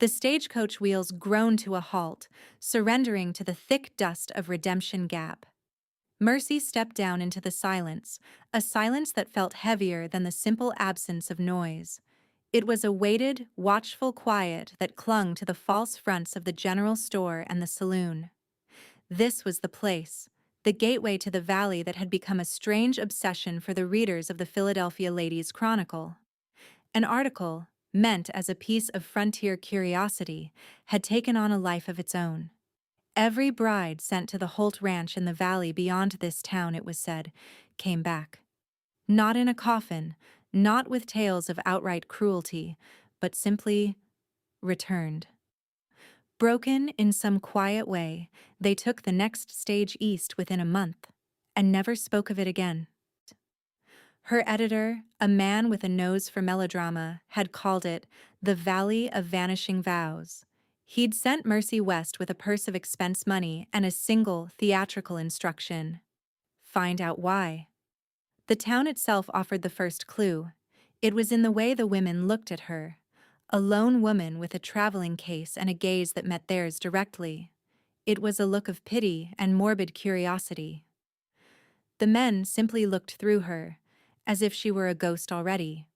The stagecoach wheels groaned to a halt, surrendering to the thick dust of Redemption Gap. Mercy stepped down into the silence, a silence that felt heavier than the simple absence of noise. It was a weighted, watchful quiet that clung to the false fronts of the general store and the saloon. This was the place, the gateway to the valley that had become a strange obsession for the readers of the Philadelphia Ladies' Chronicle. An article, meant as a piece of frontier curiosity, had taken on a life of its own. Every bride sent to the Holt Ranch in the valley beyond this town, it was said, came back. Not in a coffin, not with tales of outright cruelty, but simply returned. Broken in some quiet way, they took the next stage east within a month, and never spoke of it again. Her editor, a man with a nose for melodrama, had called it the Valley of Vanishing Vows. He'd sent Mercy west with a purse of expense money and a single theatrical instruction: find out why. The town itself offered the first clue. It was in the way the women looked at her. A lone woman with a traveling case and a gaze that met theirs directly. It was a look of pity and morbid curiosity. The men simply looked through her, as if she were a ghost already.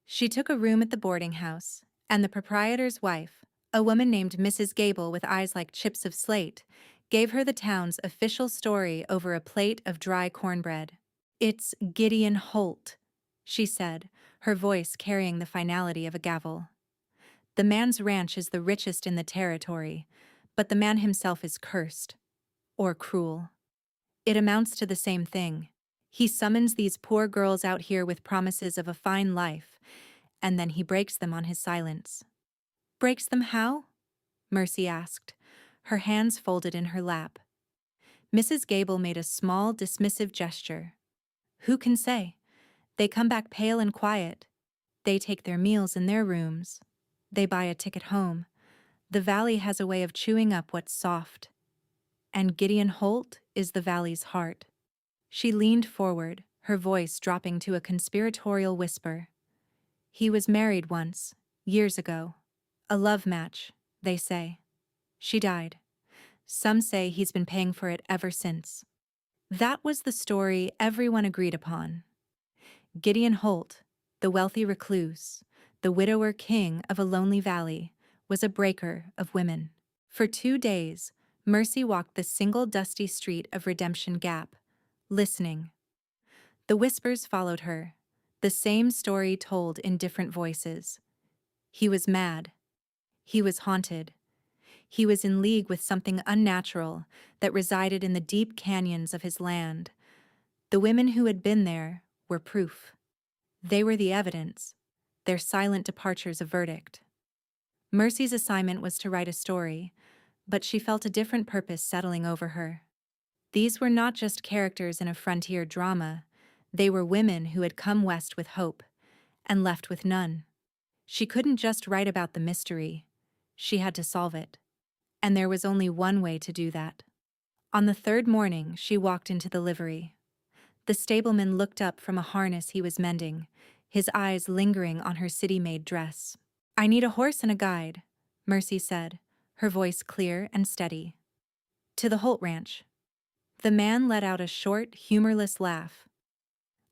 She took a room at the boarding house, and the proprietor's wife, a woman named Mrs. Gable with eyes like chips of slate, gave her the town's official story over a plate of dry cornbread. "It's Gideon Holt," she said, her voice carrying the finality of a gavel. "The man's ranch is the richest in the territory, but the man himself is cursed. Or cruel. It amounts to the same thing. He summons these poor girls out here with promises of a fine life, and then he breaks them on his silence." "Breaks them how?" Mercy asked, her hands folded in her lap. Mrs. Gable made a small, dismissive gesture. "Who can say? They come back pale and quiet. They take their meals in their rooms. They buy a ticket home. The valley has a way of chewing up what's soft. And Gideon Holt is the valley's heart." She leaned forward, her voice dropping to a conspiratorial whisper. "He was married once, years ago. A love match, they say. She died. Some say he's been paying for it ever since." That was the story everyone agreed upon. Gideon Holt, the wealthy recluse, the widower king of a lonely valley, was a breaker of women. For 2 days, Mercy walked the single dusty street of Redemption Gap, listening. The whispers followed her, the same story told in different voices. He was mad. He was haunted. He was in league with something unnatural that resided in the deep canyons of his land. The women who had been there were proof. They were the evidence, their silent departures a verdict. Mercy's assignment was to write a story, but she felt a different purpose settling over her. These were not just characters in a frontier drama, they were women who had come west with hope and left with none. She couldn't just write about the mystery, she had to solve it. And there was only one way to do that. On the third morning, she walked into the livery. The stableman looked up from a harness he was mending, his eyes lingering on her city-made dress. "I need a horse and a guide," Mercy said, her voice clear and steady. "To the Holt Ranch." The man let out a short, humorless laugh.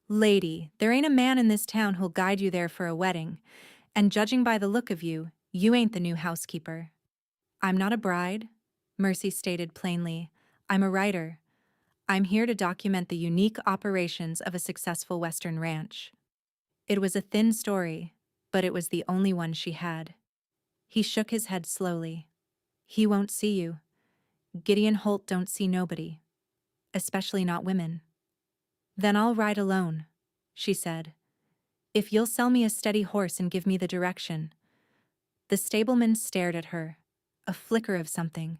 "Lady, there ain't a man in this town who'll guide you there for a wedding, and judging by the look of you, you ain't the new housekeeper." "I'm not a bride," Mercy stated plainly. "I'm a writer. I'm here to document the unique operations of a successful Western ranch." It was a thin story, but it was the only one she had. He shook his head slowly. "He won't see you. Gideon Holt don't see nobody, especially not women." "Then I'll ride alone," she said. "If you'll sell me a steady horse and give me the direction." The stableman stared at her, a flicker of something,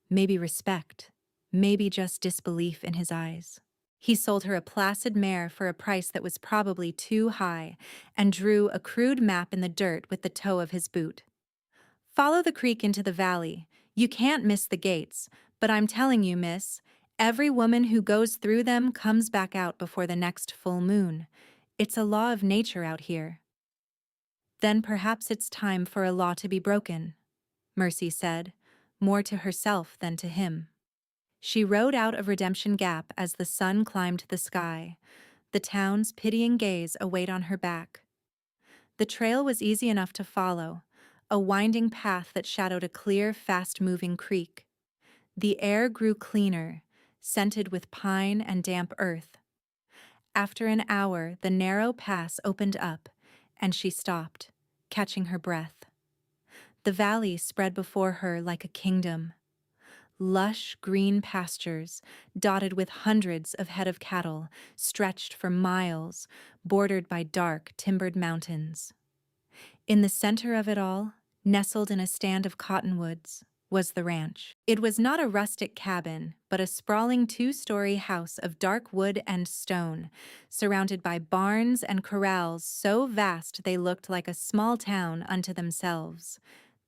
maybe respect, maybe just disbelief in his eyes. He sold her a placid mare for a price that was probably too high and drew a crude map in the dirt with the toe of his boot. "Follow the creek into the valley. You can't miss the gates, but I'm telling you, miss, every woman who goes through them comes back out before the next full moon. It's a law of nature out here." "Then perhaps it's time for a law to be broken," Mercy said, more to herself than to him. She rode out of Redemption Gap as the sun climbed the sky, the town's pitying gaze a weight on her back. The trail was easy enough to follow, a winding path that shadowed a clear, fast-moving creek. The air grew cleaner, scented with pine and damp earth. After an hour, the narrow pass opened up, and she stopped, catching her breath. The valley spread before her like a kingdom. Lush green pastures, dotted with hundreds of head of cattle, stretched for miles, bordered by dark, timbered mountains. In the center of it all, nestled in a stand of cottonwoods, was the ranch. It was not a rustic cabin, but a sprawling two-story house of dark wood and stone, surrounded by barns and corrals so vast they looked like a small town unto themselves.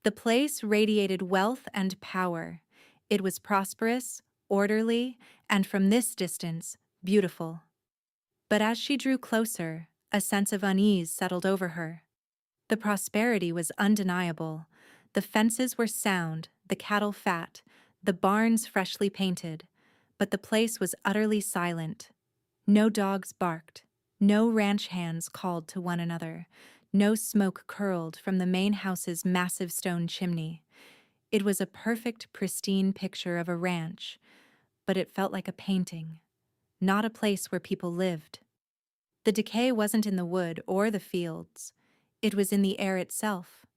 The place radiated wealth and power. It was prosperous, orderly, and from this distance, beautiful. But as she drew closer, a sense of unease settled over her. The prosperity was undeniable. The fences were sound, the cattle fat, the barns freshly painted, but the place was utterly silent. No dogs barked, no ranch hands called to one another, no smoke curled from the main house's massive stone chimney. It was a perfect, pristine picture of a ranch, but it felt like a painting, not a place where people lived. The decay wasn't in the wood or the fields. It was in the air itself,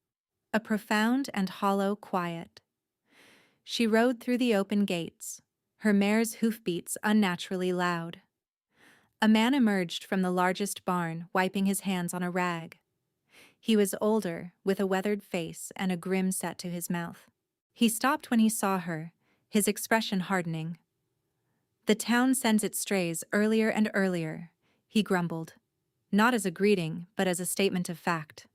a profound and hollow quiet. She rode through the open gates, her mare's hoofbeats unnaturally loud. A man emerged from the largest barn, wiping his hands on a rag. He was older, with a weathered face and a grim set to his mouth. He stopped when he saw her, his expression hardening. "The town sends its strays earlier and earlier," he grumbled, not as a greeting, but as a statement of fact.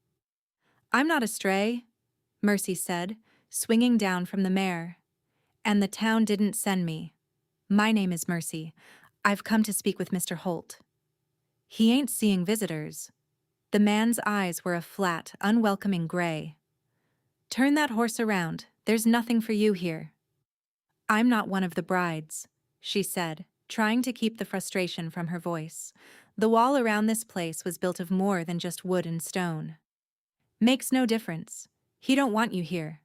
"I'm not a stray," Mercy said, swinging down from the mare. "And the town didn't send me. My name is Mercy. I've come to speak with Mr. Holt." "He ain't seeing visitors." The man's eyes were a flat, unwelcoming gray. "Turn that horse around. There's nothing for you here." "I'm not one of the brides," she said, trying to keep the frustration from her voice. The wall around this place was built of more than just wood and stone. "Makes no difference. He don't want you here."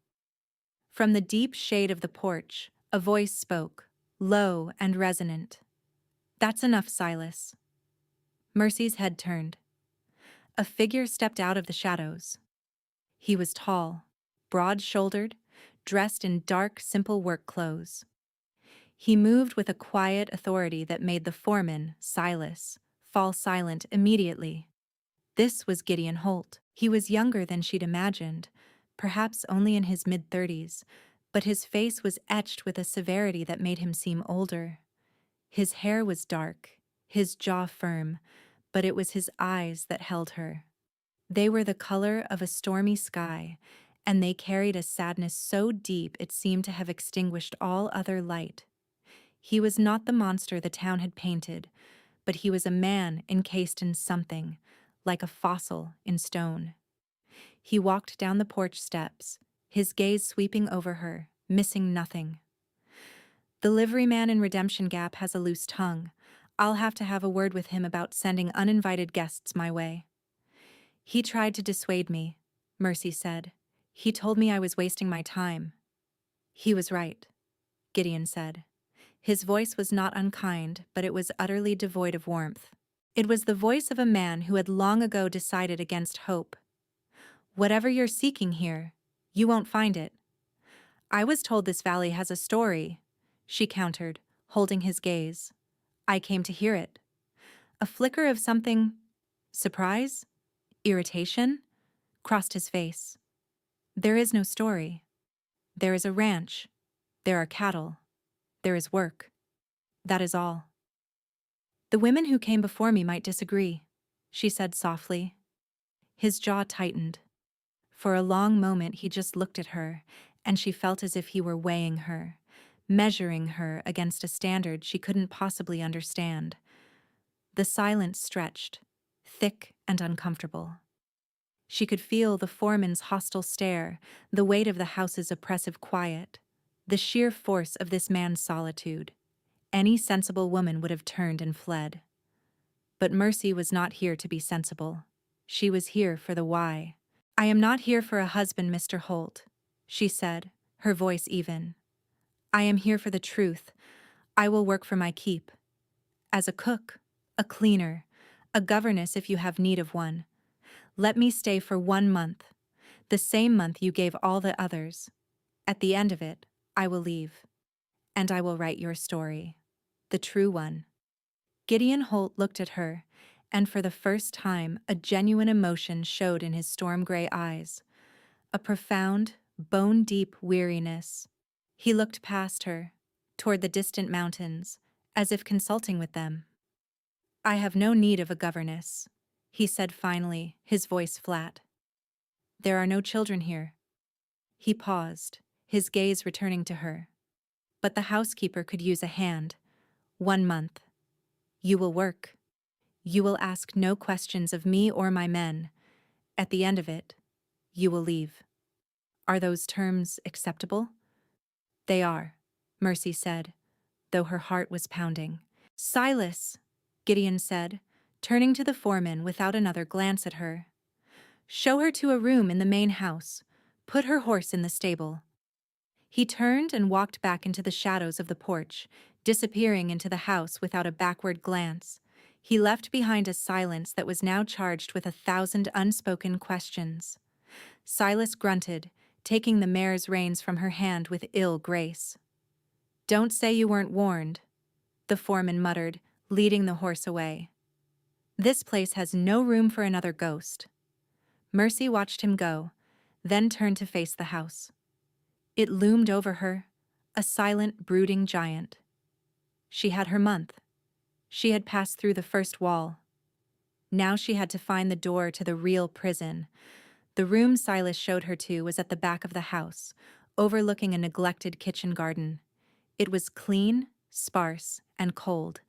From the deep shade of the porch, a voice spoke, low and resonant. "That's enough, Silas." Mercy's head turned. A figure stepped out of the shadows. He was tall, broad-shouldered, dressed in dark, simple work clothes. He moved with a quiet authority that made the foreman, Silas, fall silent immediately. This was Gideon Holt. He was younger than she'd imagined, perhaps only in his mid-30s, but his face was etched with a severity that made him seem older. His hair was dark, his jaw firm, but it was his eyes that held her. They were the color of a stormy sky, and they carried a sadness so deep it seemed to have extinguished all other light. He was not the monster the town had painted, but he was a man encased in something, like a fossil in stone. He walked down the porch steps, his gaze sweeping over her, missing nothing. "The liveryman in Redemption Gap has a loose tongue. I'll have to have a word with him about sending uninvited guests my way." "He tried to dissuade me," Mercy said. "He told me I was wasting my time." "He was right," Gideon said. His voice was not unkind, but it was utterly devoid of warmth. It was the voice of a man who had long ago decided against hope. "Whatever you're seeking here, you won't find it." "I was told this valley has a story," she countered, holding his gaze. "I came to hear it." A flicker of something, surprise, irritation, crossed his face. "There is no story. There is a ranch. There are cattle. There is work. That is all." "The women who came before me might disagree," she said softly. His jaw tightened. For a long moment he just looked at her, and she felt as if he were weighing her, measuring her against a standard she couldn't possibly understand. The silence stretched, thick and uncomfortable. She could feel the foreman's hostile stare, the weight of the house's oppressive quiet, the sheer force of this man's solitude. Any sensible woman would have turned and fled. But Mercy was not here to be sensible. She was here for the why. "I am not here for a husband, Mr. Holt," she said, her voice even. "I am here for the truth. I will work for my keep. As a cook, a cleaner, a governess if you have need of one. Let me stay for 1 month, the same month you gave all the others. At the end of it, I will leave. And I will write your story. The true one." Gideon Holt looked at her, and for the first time a genuine emotion showed in his storm-gray eyes. A profound, bone-deep weariness. He looked past her, toward the distant mountains, as if consulting with them. "I have no need of a governess," he said finally, his voice flat. "There are no children here." He paused, his gaze returning to her. "But the housekeeper could use a hand. 1 month. You will work. You will ask no questions of me or my men. At the end of it, you will leave. Are those terms acceptable?" "They are," Mercy said, though her heart was pounding. "Silas," Gideon said, turning to the foreman without another glance at her. "Show her to a room in the main house. Put her horse in the stable." He turned and walked back into the shadows of the porch, disappearing into the house without a backward glance. He left behind a silence that was now charged with 1,000 unspoken questions. Silas grunted, taking the mare's reins from her hand with ill grace. "Don't say you weren't warned," the foreman muttered, leading the horse away. "This place has no room for another ghost." Mercy watched him go, then turned to face the house. It loomed over her, a silent, brooding giant. She had her month. She had passed through the first wall. Now she had to find the door to the real prison. The room Silas showed her to was at the back of the house, overlooking a neglected kitchen garden. It was clean, sparse, and cold,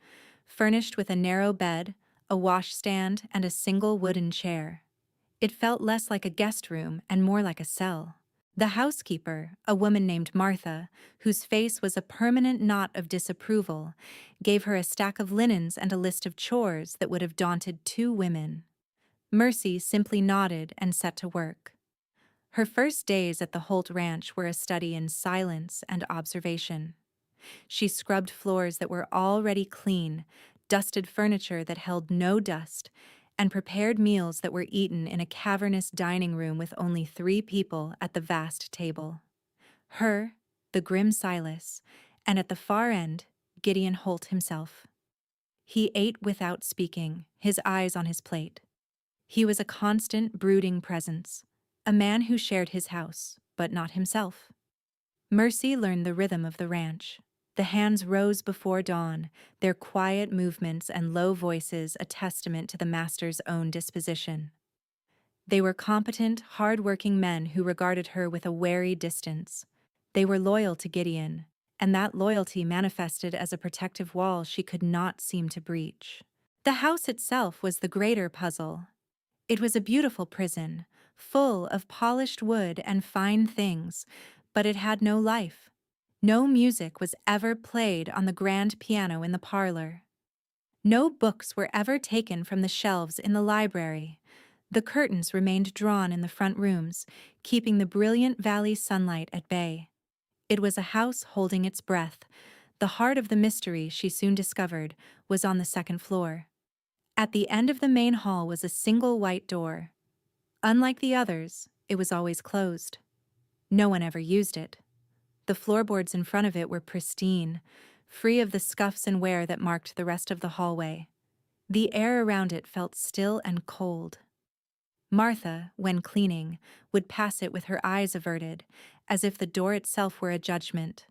furnished with a narrow bed, a washstand, and a single wooden chair. It felt less like a guest room and more like a cell. The housekeeper, a woman named Martha, whose face was a permanent knot of disapproval, gave her a stack of linens and a list of chores that would have daunted 2 women. Mercy simply nodded and set to work. Her first days at the Holt Ranch were a study in silence and observation. She scrubbed floors that were already clean, dusted furniture that held no dust, and prepared meals that were eaten in a cavernous dining room with only 3 people at the vast table. Her, the grim Silas, and at the far end, Gideon Holt himself. He ate without speaking, his eyes on his plate. He was a constant, brooding presence, a man who shared his house, but not himself. Mercy learned the rhythm of the ranch. The hands rose before dawn, their quiet movements and low voices a testament to the master's own disposition. They were competent, hard-working men who regarded her with a wary distance. They were loyal to Gideon, and that loyalty manifested as a protective wall she could not seem to breach. The house itself was the greater puzzle. It was a beautiful prison, full of polished wood and fine things, but it had no life. No music was ever played on the grand piano in the parlor. No books were ever taken from the shelves in the library. The curtains remained drawn in the front rooms, keeping the brilliant valley sunlight at bay. It was a house holding its breath. The heart of the mystery, she soon discovered, was on the second floor. At the end of the main hall was a single white door. Unlike the others, it was always closed. No one ever used it. The floorboards in front of it were pristine, free of the scuffs and wear that marked the rest of the hallway. The air around it felt still and cold. Martha, when cleaning, would pass it with her eyes averted, as if the door itself were a judgment.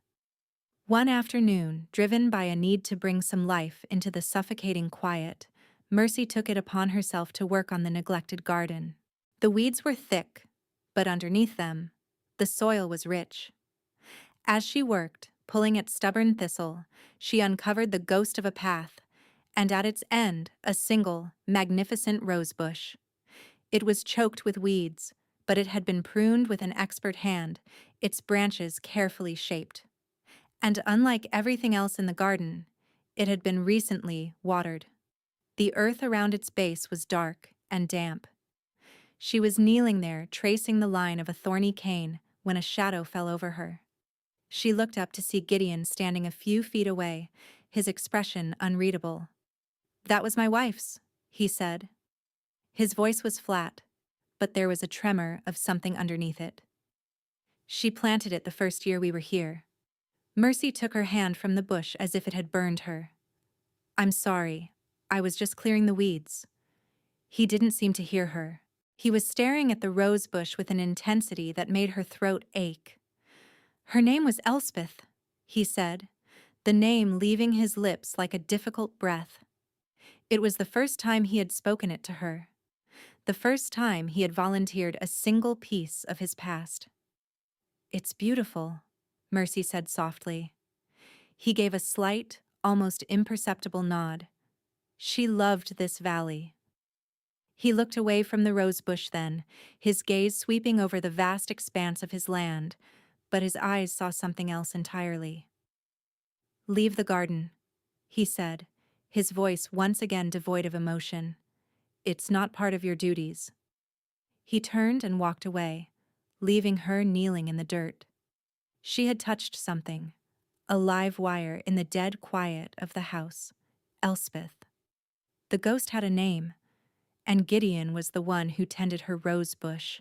One afternoon, driven by a need to bring some life into the suffocating quiet, Mercy took it upon herself to work on the neglected garden. The weeds were thick, but underneath them, the soil was rich. As she worked, pulling at stubborn thistle, she uncovered the ghost of a path, and at its end, a single, magnificent rose bush. It was choked with weeds, but it had been pruned with an expert hand, its branches carefully shaped. And unlike everything else in the garden, it had been recently watered. The earth around its base was dark and damp. She was kneeling there, tracing the line of a thorny cane, when a shadow fell over her. She looked up to see Gideon standing a few feet away, his expression unreadable. "That was my wife's," he said. His voice was flat, but there was a tremor of something underneath it. "She planted it the first year we were here." Mercy took her hand from the bush as if it had burned her. "I'm sorry. I was just clearing the weeds." He didn't seem to hear her. He was staring at the rose bush with an intensity that made her throat ache. "Her name was Elspeth," he said, the name leaving his lips like a difficult breath. It was the first time he had spoken it to her. The first time he had volunteered a single piece of his past. "It's beautiful," Mercy said softly. He gave a slight, almost imperceptible nod. She loved this valley. He looked away from the rosebush then, his gaze sweeping over the vast expanse of his land, but his eyes saw something else entirely. "Leave the garden," he said, his voice once again devoid of emotion. "It's not part of your duties." He turned and walked away, leaving her kneeling in the dirt. She had touched something, a live wire in the dead quiet of the house. Elspeth. The ghost had a name, and Gideon was the one who tended her rose bush.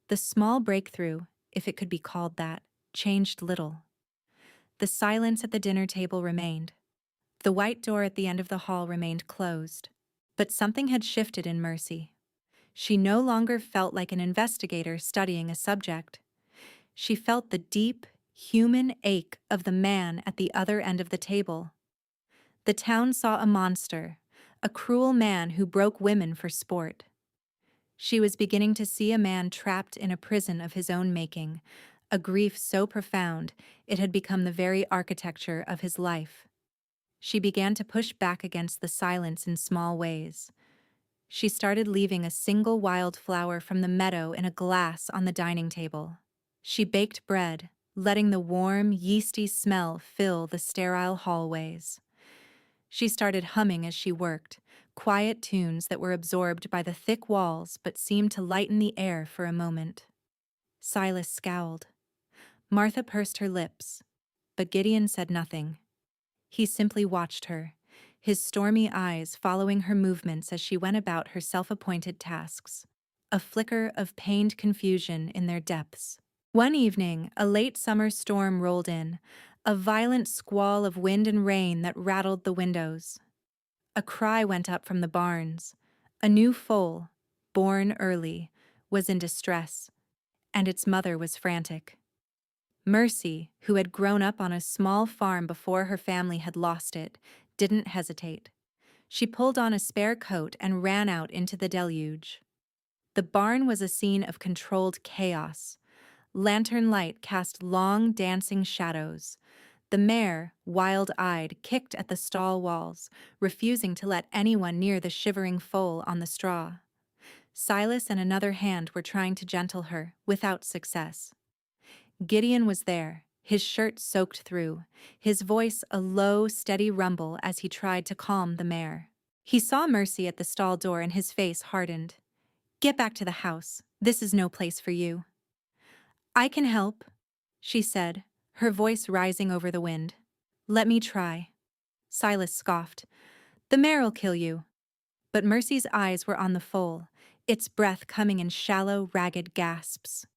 The small breakthrough, if it could be called that, changed little. The silence at the dinner table remained. The white door at the end of the hall remained closed. But something had shifted in Mercy. She no longer felt like an investigator studying a subject. She felt the deep, human ache of the man at the other end of the table. The town saw a monster, a cruel man who broke women for sport. She was beginning to see a man trapped in a prison of his own making, a grief so profound it had become the very architecture of his life. She began to push back against the silence in small ways. She started leaving a single wild flower from the meadow in a glass on the dining table. She baked bread, letting the warm, yeasty smell fill the sterile hallways. She started humming as she worked, quiet tunes that were absorbed by the thick walls but seemed to lighten the air for a moment. Silas scowled. Martha pursed her lips, but Gideon said nothing. He simply watched her, his stormy eyes following her movements as she went about her self-appointed tasks, a flicker of pained confusion in their depths. One evening, a late summer storm rolled in, a violent squall of wind and rain that rattled the windows. A cry went up from the barns. A new foal, born early, was in distress, and its mother was frantic. Mercy, who had grown up on a small farm before her family had lost it, didn't hesitate. She pulled on a spare coat and ran out into the deluge. The barn was a scene of controlled chaos. Lantern light cast long, dancing shadows. The mare, wild-eyed, kicked at the stall walls, refusing to let anyone near the shivering foal on the straw. Silas and another hand were trying to gentle her, without success. Gideon was there, his shirt soaked through, his voice a low, steady rumble as he tried to calm the mare. He saw Mercy at the stall door and his face hardened. "Get back to the house. This is no place for you." "I can help," she said, her voice rising over the wind. "Let me try." Silas scoffed. "The mare'll kill you." But Mercy's eyes were on the foal, its breath coming in shallow, ragged gasps.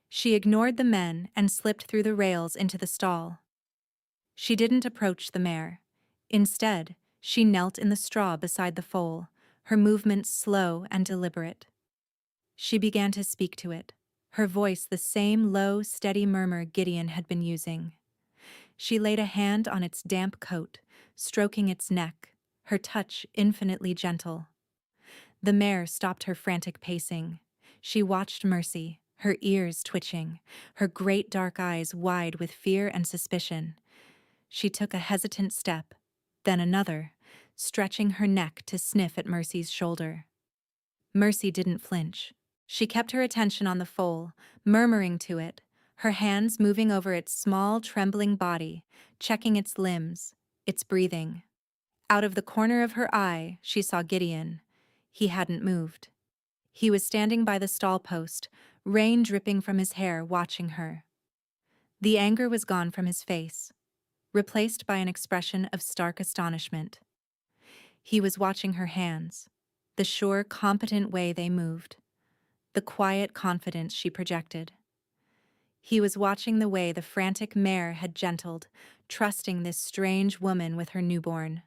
She ignored the men and slipped through the rails into the stall. She didn't approach the mare. Instead, she knelt in the straw beside the foal, her movements slow and deliberate. She began to speak to it, her voice the same low, steady murmur Gideon had been using. She laid a hand on its damp coat, stroking its neck, her touch infinitely gentle. The mare stopped her frantic pacing. She watched Mercy, her ears twitching, her great dark eyes wide with fear and suspicion. She took a hesitant step, then another, stretching her neck to sniff at Mercy's shoulder. Mercy didn't flinch. She kept her attention on the foal, murmuring to it, her hands moving over its small, trembling body, checking its limbs, its breathing. Out of the corner of her eye, she saw Gideon. He hadn't moved. He was standing by the stall post, rain dripping from his hair, watching her. The anger was gone from his face, replaced by an expression of stark astonishment. He was watching her hands, the sure, competent way they moved, the quiet confidence she projected. He was watching the way the frantic mare had gentled, trusting this strange woman with her newborn.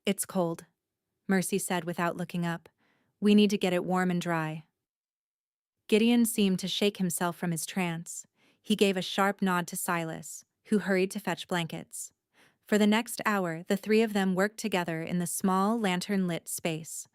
"It's cold," Mercy said without looking up. "We need to get it warm and dry." Gideon seemed to shake himself from his trance. He gave a sharp nod to Silas, who hurried to fetch blankets. For the next hour, the three of them worked together in the small, lantern-lit space.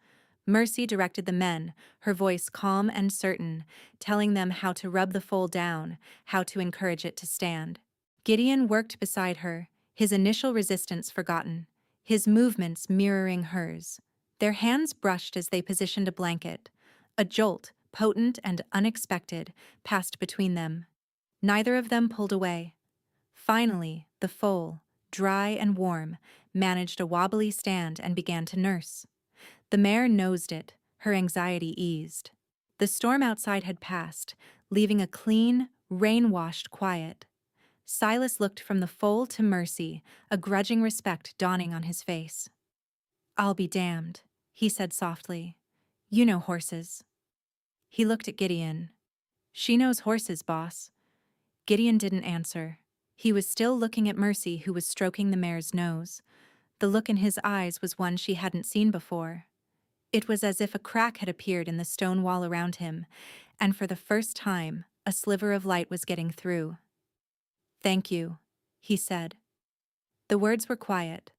Mercy directed the men, her voice calm and certain, telling them how to rub the foal down, how to encourage it to stand. Gideon worked beside her, his initial resistance forgotten, his movements mirroring hers. Their hands brushed as they positioned a blanket. A jolt, potent and unexpected, passed between them. Neither of them pulled away. Finally, the foal, dry and warm, managed a wobbly stand and began to nurse. The mare nosed it, her anxiety eased. The storm outside had passed, leaving a clean, rain-washed quiet. Silas looked from the foal to Mercy, a grudging respect dawning on his face. "I'll be damned," he said softly. "You know horses." He looked at Gideon. "She knows horses, boss." Gideon didn't answer. He was still looking at Mercy, who was stroking the mare's nose. The look in his eyes was one she hadn't seen before. It was as if a crack had appeared in the stone wall around him, and for the first time, a sliver of light was getting through. "Thank you," he said. The words were quiet,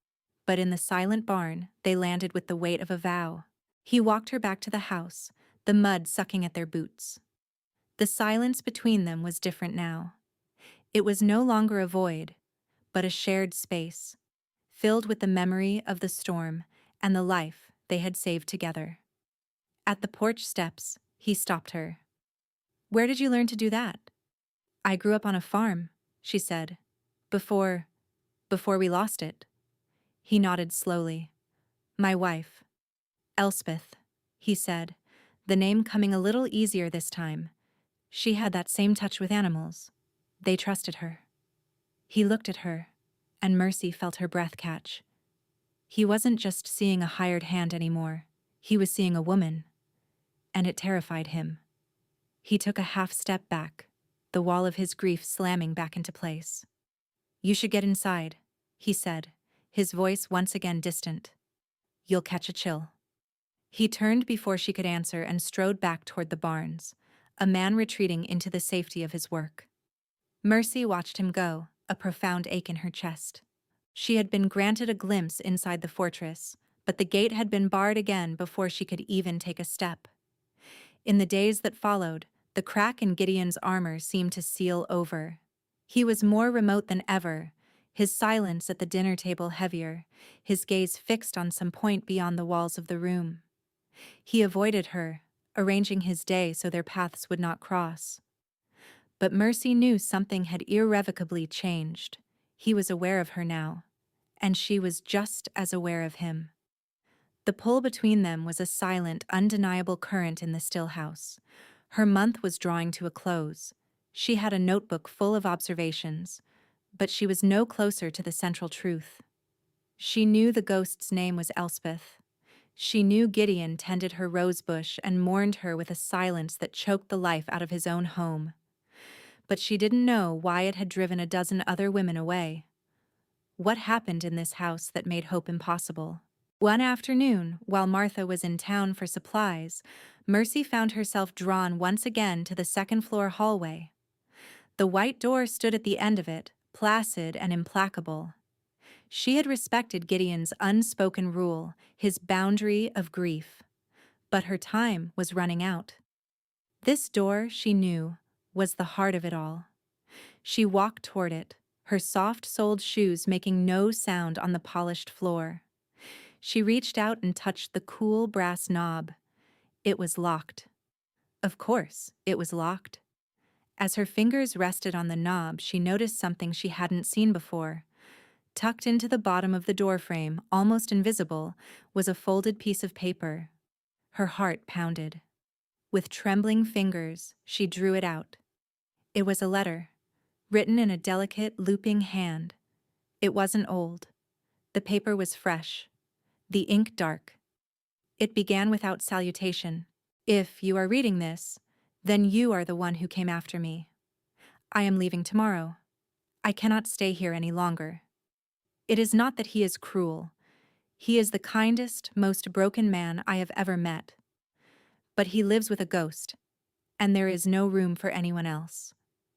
but in the silent barn, they landed with the weight of a vow. He walked her back to the house, the mud sucking at their boots. The silence between them was different now. It was no longer a void, but a shared space, filled with the memory of the storm and the life they had saved together. At the porch steps, he stopped her. "Where did you learn to do that?" "I grew up on a farm," she said. Before we lost it." He nodded slowly. "My wife. Elspeth," he said, the name coming a little easier this time. "She had that same touch with animals. They trusted her." He looked at her, and Mercy felt her breath catch. He wasn't just seeing a hired hand anymore. He was seeing a woman. And it terrified him. He took a half step back, the wall of his grief slamming back into place. "You should get inside," he said, his voice once again distant. "You'll catch a chill." He turned before she could answer and strode back toward the barns, a man retreating into the safety of his work. Mercy watched him go, a profound ache in her chest. She had been granted a glimpse inside the fortress, but the gate had been barred again before she could even take a step. In the days that followed, the crack in Gideon's armor seemed to seal over. He was more remote than ever, his silence at the dinner table heavier, his gaze fixed on some point beyond the walls of the room. He avoided her, arranging his day so their paths would not cross. But Mercy knew something had irrevocably changed. He was aware of her now, and she was just as aware of him. The pull between them was a silent, undeniable current in the still house. Her month was drawing to a close. She had a notebook full of observations, but she was no closer to the central truth. She knew the ghost's name was Elspeth. She knew Gideon tended her rosebush and mourned her with a silence that choked the life out of his own home. But she didn't know why it had driven a dozen other women away. What happened in this house that made hope impossible? One afternoon, while Martha was in town for supplies, Mercy found herself drawn once again to the second-floor hallway. The white door stood at the end of it, placid and implacable. She had respected Gideon's unspoken rule, his boundary of grief. But her time was running out. This door, she knew, was the heart of it all. She walked toward it, her soft-soled shoes making no sound on the polished floor. She reached out and touched the cool brass knob. It was locked. Of course, it was locked. As her fingers rested on the knob, she noticed something she hadn't seen before. Tucked into the bottom of the doorframe, almost invisible, was a folded piece of paper. Her heart pounded. With trembling fingers, she drew it out. It was a letter, written in a delicate, looping hand. It wasn't old. The paper was fresh, the ink dark. It began without salutation. If you are reading this, then you are the one who came after me. I am leaving tomorrow. I cannot stay here any longer. It is not that he is cruel. He is the kindest, most broken man I have ever met. But he lives with a ghost, and there is no room for anyone else.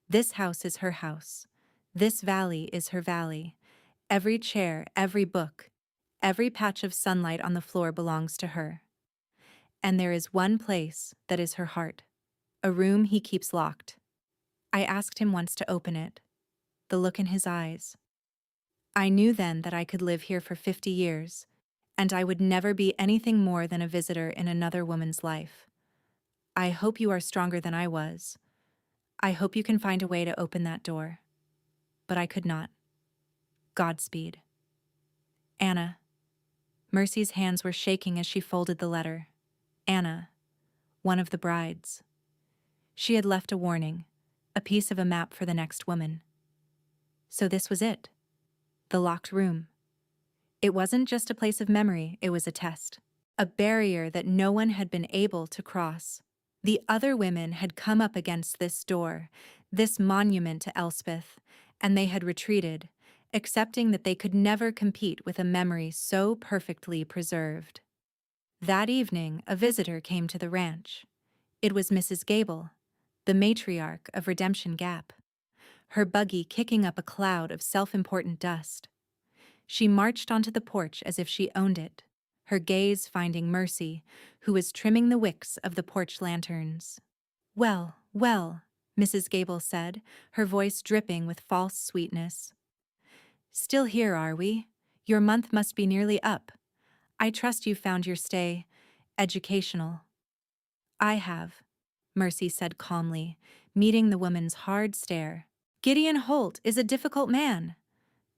This house is her house. This valley is her valley. Every chair, every book, every patch of sunlight on the floor belongs to her. And there is one place that is her heart, a room he keeps locked. I asked him once to open it. The look in his eyes. I knew then that I could live here for 50 years, and I would never be anything more than a visitor in another woman's life. I hope you are stronger than I was. I hope you can find a way to open that door. But I could not. Godspeed. Anna. Mercy's hands were shaking as she folded the letter. Anna, one of the brides. She had left a warning, a piece of a map for the next woman. So this was it. The locked room. It wasn't just a place of memory, it was a test. A barrier that no one had been able to cross. The other women had come up against this door, this monument to Elspeth, and they had retreated, accepting that they could never compete with a memory so perfectly preserved. That evening, a visitor came to the ranch. It was Mrs. Gable, the matriarch of Redemption Gap, her buggy kicking up a cloud of self-important dust. She marched onto the porch as if she owned it, her gaze finding Mercy, who was trimming the wicks of the porch lanterns. "Well, well," Mrs. Gable said, her voice dripping with false sweetness. "Still here, are we? Your month must be nearly up. I trust you found your stay educational." "I have," Mercy said calmly, meeting the woman's hard stare. "Gideon Holt is a difficult man,"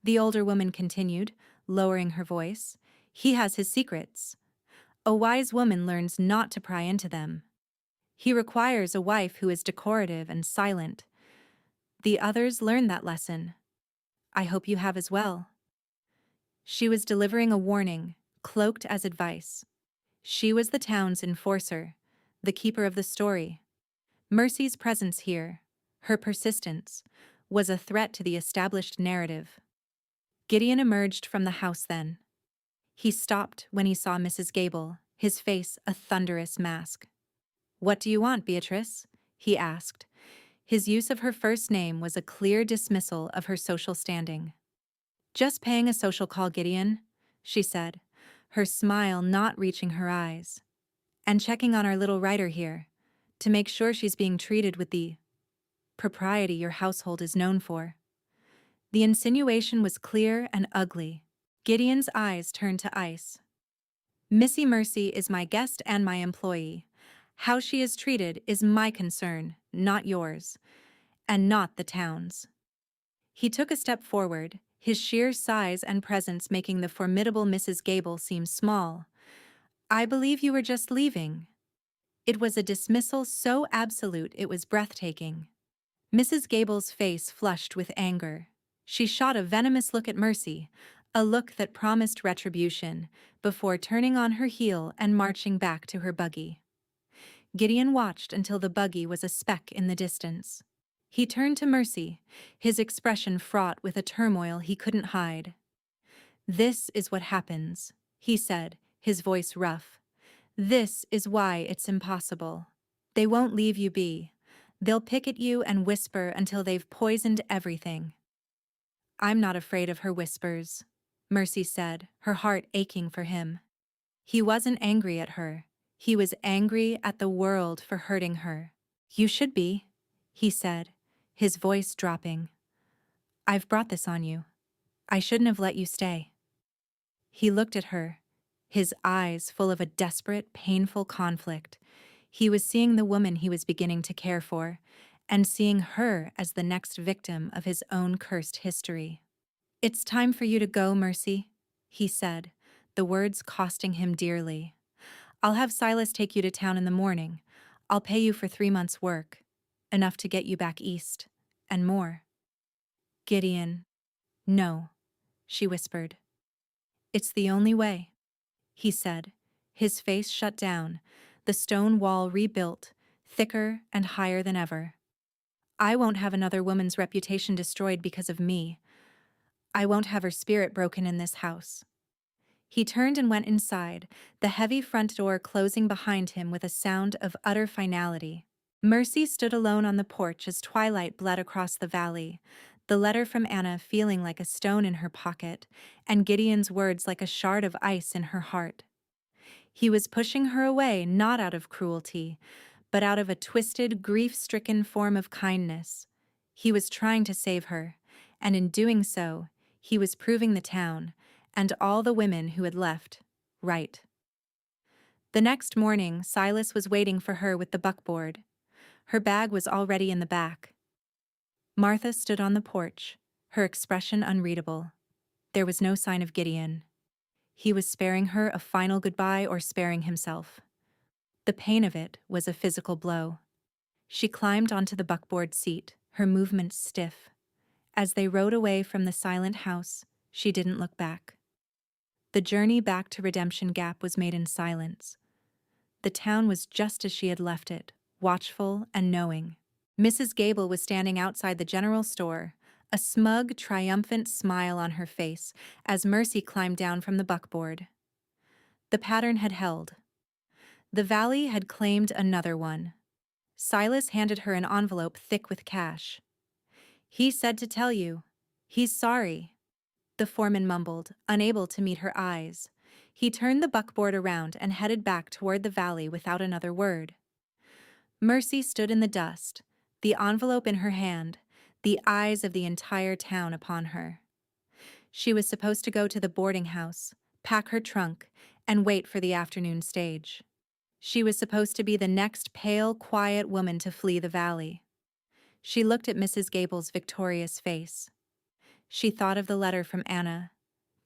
the older woman continued, lowering her voice. "He has his secrets. A wise woman learns not to pry into them. He requires a wife who is decorative and silent. The others learn that lesson. I hope you have as well." She was delivering a warning, cloaked as advice. She was the town's enforcer, the keeper of the story. Mercy's presence here, her persistence, was a threat to the established narrative. Gideon emerged from the house then. He stopped when he saw Mrs. Gable, his face a thunderous mask. "What do you want, Beatrice?" he asked. His use of her first name was a clear dismissal of her social standing. "Just paying a social call, Gideon," she said, her smile not reaching her eyes. "And checking on our little writer here, to make sure she's being treated with the propriety your household is known for." The insinuation was clear and ugly. Gideon's eyes turned to ice. "Missy Mercy is my guest and my employee. How she is treated is my concern, not yours, and not the town's." He took a step forward, his sheer size and presence making the formidable Mrs. Gable seem small. "I believe you were just leaving." It was a dismissal so absolute it was breathtaking. Mrs. Gable's face flushed with anger. She shot a venomous look at Mercy, a look that promised retribution, before turning on her heel and marching back to her buggy. Gideon watched until the buggy was a speck in the distance. He turned to Mercy, his expression fraught with a turmoil he couldn't hide. "This is what happens," he said, his voice rough. "This is why it's impossible. They won't leave you be. They'll pick at you and whisper until they've poisoned everything." "I'm not afraid of her whispers," Mercy said, her heart aching for him. He wasn't angry at her. He was angry at the world for hurting her. "You should be," he said, his voice dropping. "I've brought this on you. I shouldn't have let you stay." He looked at her, his eyes full of a desperate, painful conflict. He was seeing the woman he was beginning to care for, and seeing her as the next victim of his own cursed history. "It's time for you to go, Mercy," he said, the words costing him dearly. "I'll have Silas take you to town in the morning. I'll pay you for 3 months' work, enough to get you back east, and more." "Gideon." "No," she whispered. "It's the only way," he said, his face shut down, the stone wall rebuilt, thicker and higher than ever. "I won't have another woman's reputation destroyed because of me. I won't have her spirit broken in this house." He turned and went inside, the heavy front door closing behind him with a sound of utter finality. Mercy stood alone on the porch as twilight bled across the valley, the letter from Anna feeling like a stone in her pocket, and Gideon's words like a shard of ice in her heart. He was pushing her away not out of cruelty, but out of a twisted, grief-stricken form of kindness. He was trying to save her, and in doing so, he was proving the town, and all the women who had left, right. The next morning, Silas was waiting for her with the buckboard. Her bag was already in the back. Martha stood on the porch, her expression unreadable. There was no sign of Gideon. He was sparing her a final goodbye or sparing himself. The pain of it was a physical blow. She climbed onto the buckboard seat, her movements stiff. As they rode away from the silent house, she didn't look back. The journey back to Redemption Gap was made in silence. The town was just as she had left it, watchful and knowing. Mrs. Gable was standing outside the general store, a smug, triumphant smile on her face as Mercy climbed down from the buckboard. The pattern had held. The valley had claimed another one. Silas handed her an envelope thick with cash. "He said to tell you. He's sorry," the foreman mumbled, unable to meet her eyes. He turned the buckboard around and headed back toward the valley without another word. Mercy stood in the dust, the envelope in her hand, the eyes of the entire town upon her. She was supposed to go to the boarding house, pack her trunk, and wait for the afternoon stage. She was supposed to be the next pale, quiet woman to flee the valley. She looked at Mrs. Gable's victorious face. She thought of the letter from Anna,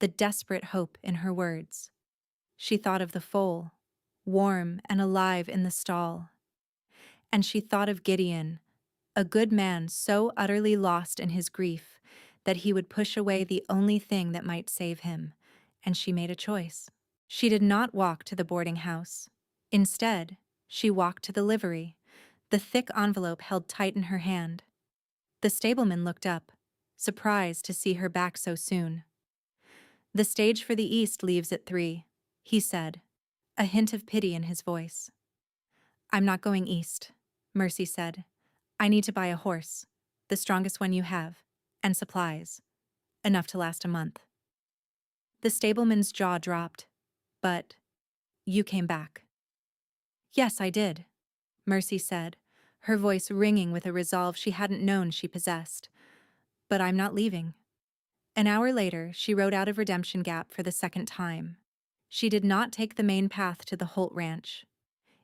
the desperate hope in her words. She thought of the foal, warm and alive in the stall. And she thought of Gideon, a good man so utterly lost in his grief that he would push away the only thing that might save him, and she made a choice. She did not walk to the boarding house. Instead, she walked to the livery, the thick envelope held tight in her hand. The stableman looked up, surprised to see her back so soon. "The stage for the east leaves at 3, he said, a hint of pity in his voice. "I'm not going east," Mercy said. "I need to buy a horse, the strongest one you have, and supplies, enough to last a month." The stableman's jaw dropped. "But you came back." "Yes, I did," Mercy said, her voice ringing with a resolve she hadn't known she possessed. "But I'm not leaving." An hour later, she rode out of Redemption Gap for the second time. She did not take the main path to the Holt Ranch.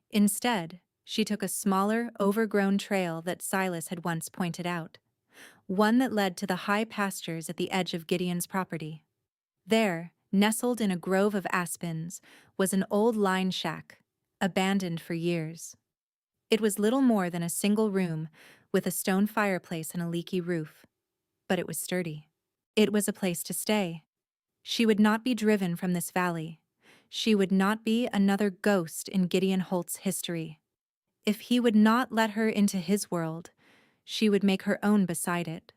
Instead, she took a smaller, overgrown trail that Silas had once pointed out, one that led to the high pastures at the edge of Gideon's property. There, nestled in a grove of aspens, was an old line shack, abandoned for years. It was little more than a single room, with a stone fireplace and a leaky roof. But it was sturdy. It was a place to stay. She would not be driven from this valley. She would not be another ghost in Gideon Holt's history. If he would not let her into his world, she would make her own beside it.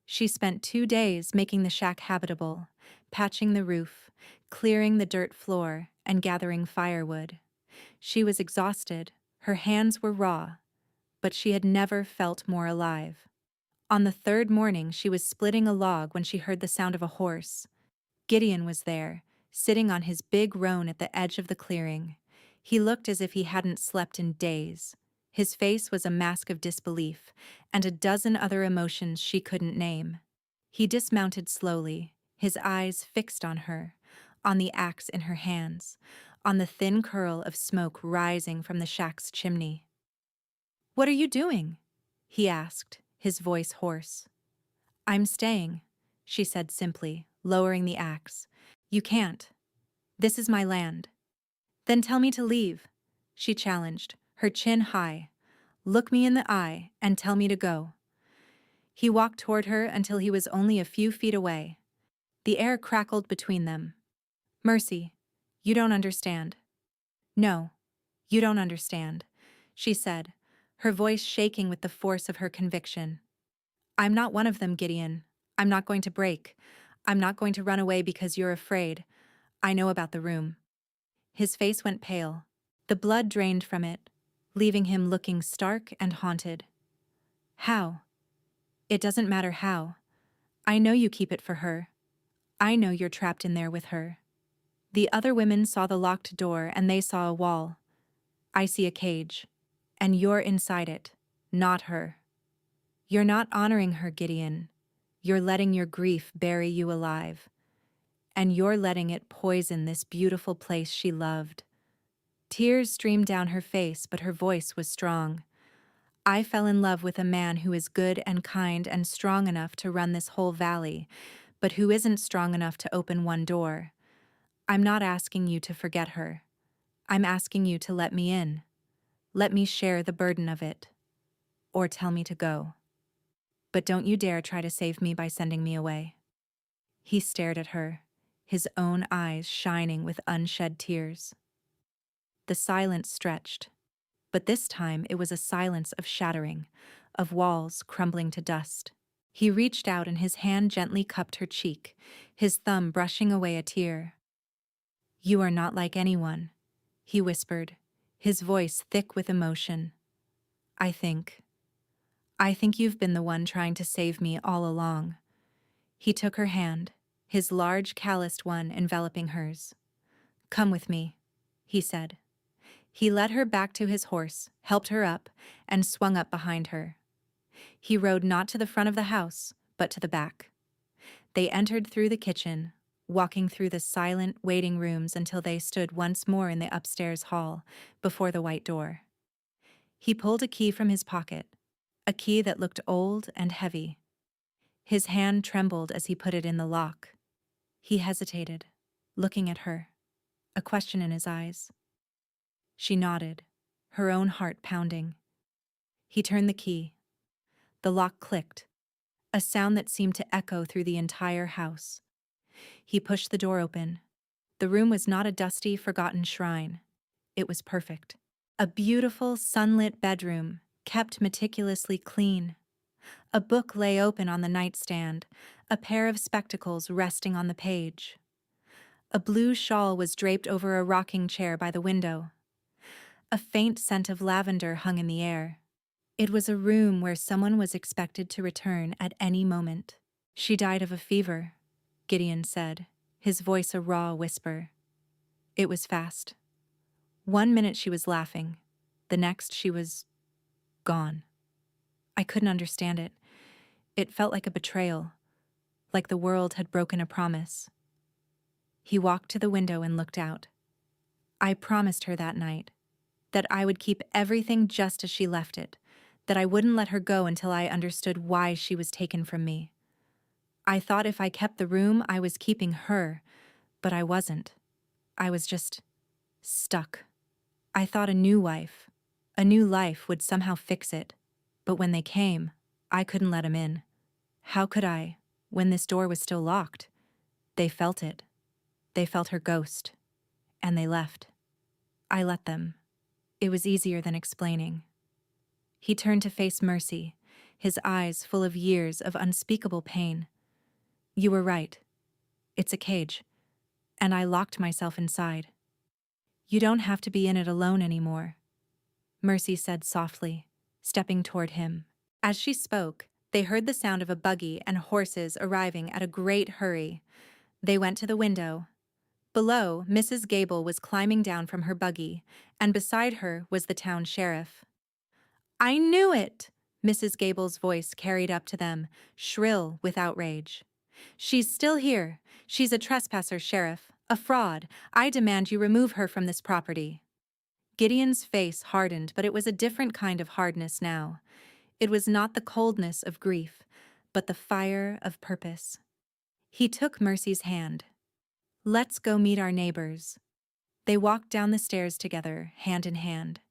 She spent 2 days making the shack habitable, patching the roof, clearing the dirt floor, and gathering firewood. She was exhausted, her hands were raw, but she had never felt more alive. On the 3rd morning, she was splitting a log when she heard the sound of a horse. Gideon was there, sitting on his big roan at the edge of the clearing. He looked as if he hadn't slept in days. His face was a mask of disbelief, and a dozen other emotions she couldn't name. He dismounted slowly, his eyes fixed on her, on the axe in her hands, on the thin curl of smoke rising from the shack's chimney. "What are you doing?" he asked, his voice hoarse. "I'm staying," she said simply, lowering the axe. "You can't. This is my land." "Then tell me to leave," she challenged, her chin high. "Look me in the eye and tell me to go." He walked toward her until he was only a few feet away. The air crackled between them. "Mercy, you don't understand." "No, you don't understand," she said, her voice shaking with the force of her conviction. "I'm not one of them, Gideon. I'm not going to break. I'm not going to run away because you're afraid. I know about the room." His face went pale. The blood drained from it, leaving him looking stark and haunted. "How?" "It doesn't matter how. I know you keep it for her. I know you're trapped in there with her." The other women saw the locked door and they saw a wall. "I see a cage. And you're inside it, not her. You're not honoring her, Gideon. You're letting your grief bury you alive. And you're letting it poison this beautiful place she loved." Tears streamed down her face, but her voice was strong. "I fell in love with a man who is good and kind and strong enough to run this whole valley, but who isn't strong enough to open one door. I'm not asking you to forget her. I'm asking you to let me in. Let me share the burden of it. Or tell me to go. But don't you dare try to save me by sending me away." He stared at her, his own eyes shining with unshed tears. The silence stretched, but this time it was a silence of shattering, of walls crumbling to dust. He reached out and his hand gently cupped her cheek, his thumb brushing away a tear. "You are not like anyone," he whispered, his voice thick with emotion. I think you've been the one trying to save me all along." He took her hand, his large calloused one enveloping hers. "Come with me," he said. He led her back to his horse, helped her up, and swung up behind her. He rode not to the front of the house, but to the back. They entered through the kitchen, walking through the silent, waiting rooms until they stood once more in the upstairs hall, before the white door. He pulled a key from his pocket, a key that looked old and heavy. His hand trembled as he put it in the lock. He hesitated, looking at her, a question in his eyes. She nodded, her own heart pounding. He turned the key. The lock clicked, a sound that seemed to echo through the entire house. He pushed the door open. The room was not a dusty, forgotten shrine. It was perfect. A beautiful, sunlit bedroom, kept meticulously clean. A book lay open on the nightstand, a pair of spectacles resting on the page. A blue shawl was draped over a rocking chair by the window. A faint scent of lavender hung in the air. It was a room where someone was expected to return at any moment. "She died of a fever," Gideon said, his voice a raw whisper. It was fast. 1 minute she was laughing, the next she was gone. I couldn't understand it. It felt like a betrayal, like the world had broken a promise. He walked to the window and looked out. "I promised her that night that I would keep everything just as she left it, that I wouldn't let her go until I understood why she was taken from me. I thought if I kept the room, I was keeping her, but I wasn't. I was just stuck. I thought a new wife, a new life would somehow fix it, but when they came, I couldn't let 'em in. How could I, when this door was still locked? They felt it. They felt her ghost. And they left. I let them. It was easier than explaining." He turned to face Mercy, his eyes full of years of unspeakable pain. "You were right. It's a cage. And I locked myself inside. You don't have to be in it alone anymore," Mercy said softly, stepping toward him. As she spoke, they heard the sound of a buggy and horses arriving at a great hurry. They went to the window. Below, Mrs. Gable was climbing down from her buggy, and beside her was the town sheriff. "I knew it!" Mrs. Gable's voice carried up to them, shrill with outrage. "She's still here. She's a trespasser, Sheriff. A fraud. I demand you remove her from this property. Gideon's face hardened, but it was a different kind of hardness now. It was not the coldness of grief, but the fire of purpose. He took Mercy's hand. Let's go meet our neighbors. They walked down the stairs together, hand in hand.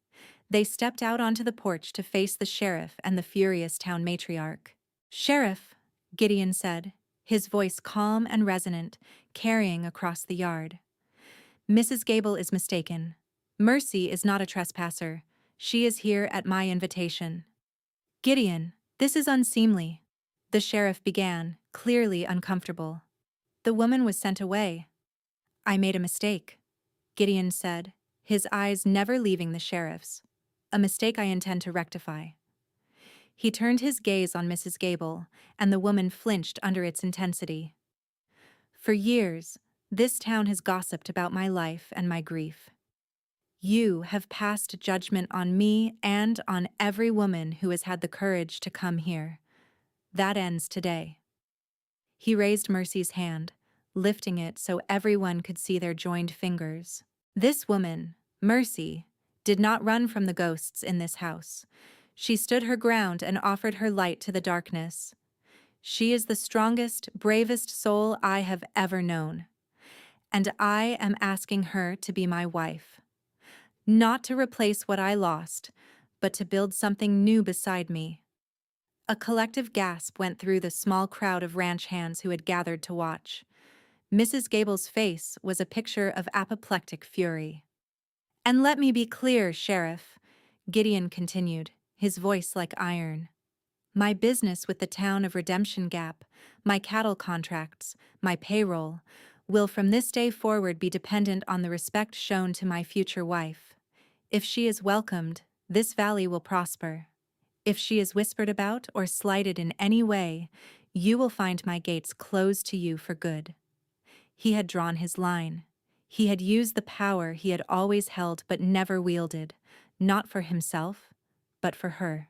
They stepped out onto the porch to face the sheriff and the furious town matriarch. Sheriff, Gideon said, his voice calm and resonant, carrying across the yard. Mrs. Gable is mistaken. Mercy is not a trespasser. She is here at my invitation. Gideon, this is unseemly. The sheriff began, clearly uncomfortable. The woman was sent away. I made a mistake, Gideon said, his eyes never leaving the sheriff's. A mistake I intend to rectify. He turned his gaze on Mrs. Gable, and the woman flinched under its intensity. For years, this town has gossiped about my life and my grief. You have passed judgment on me and on every woman who has had the courage to come here. That ends today. He raised Mercy's hand, lifting it so everyone could see their joined fingers. This woman, Mercy, did not run from the ghosts in this house. She stood her ground and offered her light to the darkness. She is the strongest, bravest soul I have ever known. And I am asking her to be my wife. Not to replace what I lost, but to build something new beside me. A collective gasp went through the small crowd of ranch hands who had gathered to watch. Mrs. Gable's face was a picture of apoplectic fury. And let me be clear, Sheriff, Gideon continued, his voice like iron. My business with the town of Redemption Gap, my cattle contracts, my payroll, will from this day forward be dependent on the respect shown to my future wife. If she is welcomed, this valley will prosper. If she is whispered about or slighted in any way, you will find my gates closed to you for good. He had drawn his line. He had used the power he had always held but never wielded, not for himself, but for her.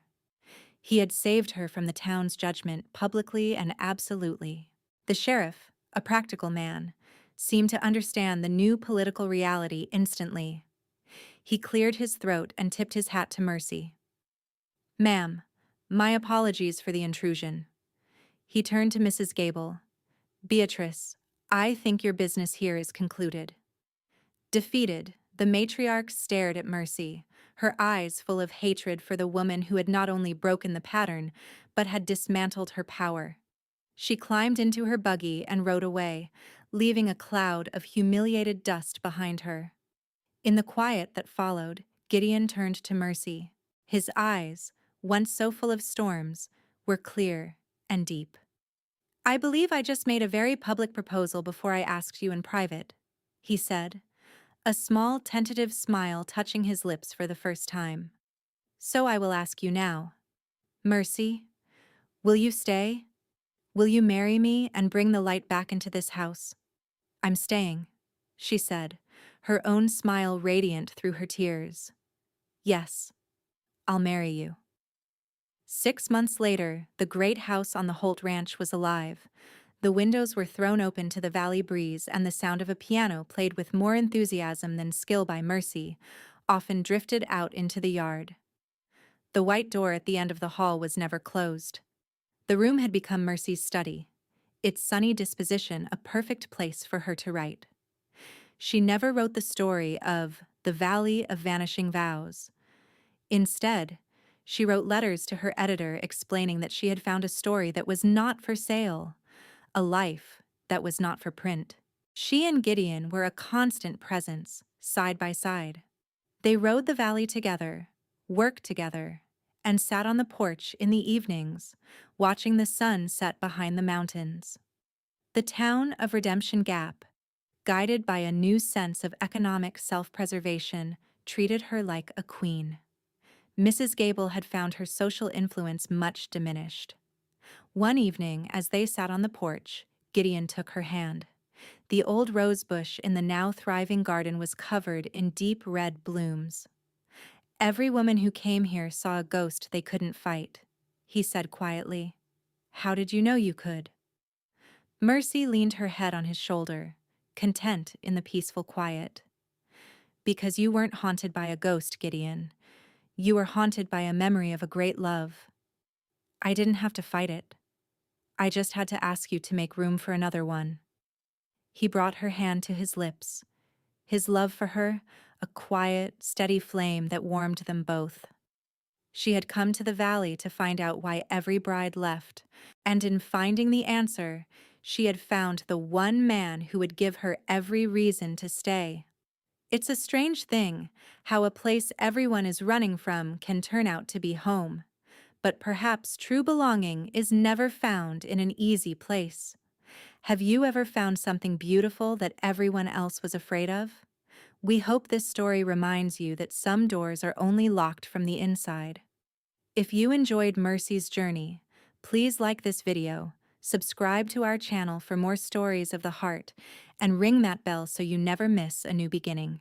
He had saved her from the town's judgment publicly and absolutely. The sheriff, a practical man, seemed to understand the new political reality instantly. He cleared his throat and tipped his hat to Mercy. Ma'am, my apologies for the intrusion. He turned to Mrs. Gable. Beatrice, I think your business here is concluded. Defeated, the matriarch stared at Mercy, her eyes full of hatred for the woman who had not only broken the pattern, but had dismantled her power. She climbed into her buggy and rode away, leaving a cloud of humiliated dust behind her. In the quiet that followed, Gideon turned to Mercy. His eyes, once so full of storms, were clear and deep. I believe I just made a very public proposal before I asked you in private, he said, a small tentative smile touching his lips for the first time. So I will ask you now. Mercy, will you stay? Will you marry me and bring the light back into this house? I'm staying, she said, her own smile radiant through her tears. Yes, I'll marry you. 6 months later, the great house on the Holt Ranch was alive. The windows were thrown open to the valley breeze, and the sound of a piano played with more enthusiasm than skill by Mercy often drifted out into the yard. The white door at the end of the hall was never closed. The room had become Mercy's study, its sunny disposition a perfect place for her to write. She never wrote the story of the Valley of Vanishing Vows. Instead, she wrote letters to her editor explaining that she had found a story that was not for sale, a life that was not for print. She and Gideon were a constant presence, side by side. They rode the valley together, worked together, and sat on the porch in the evenings, watching the sun set behind the mountains. The town of Redemption Gap, guided by a new sense of economic self-preservation, treated her like a queen. Mrs. Gable had found her social influence much diminished. One evening, as they sat on the porch, Gideon took her hand. The old rose bush in the now thriving garden was covered in deep red blooms. Every woman who came here saw a ghost they couldn't fight, he said quietly. How did you know you could? Mercy leaned her head on his shoulder. content in the peaceful quiet. Because you weren't haunted by a ghost, Gideon. You were haunted by a memory of a great love. I didn't have to fight it. I just had to ask you to make room for another one. He brought her hand to his lips. His love for her, a quiet, steady flame that warmed them both. She had come to the valley to find out why every bride left, and in finding the answer, she had found the one man who would give her every reason to stay. It's a strange thing how a place everyone is running from can turn out to be home, but perhaps true belonging is never found in an easy place. Have you ever found something beautiful that everyone else was afraid of? We hope this story reminds you that some doors are only locked from the inside. If you enjoyed Mercy's journey, please like this video, subscribe to our channel for more stories of the heart, and ring that bell so you never miss a new beginning.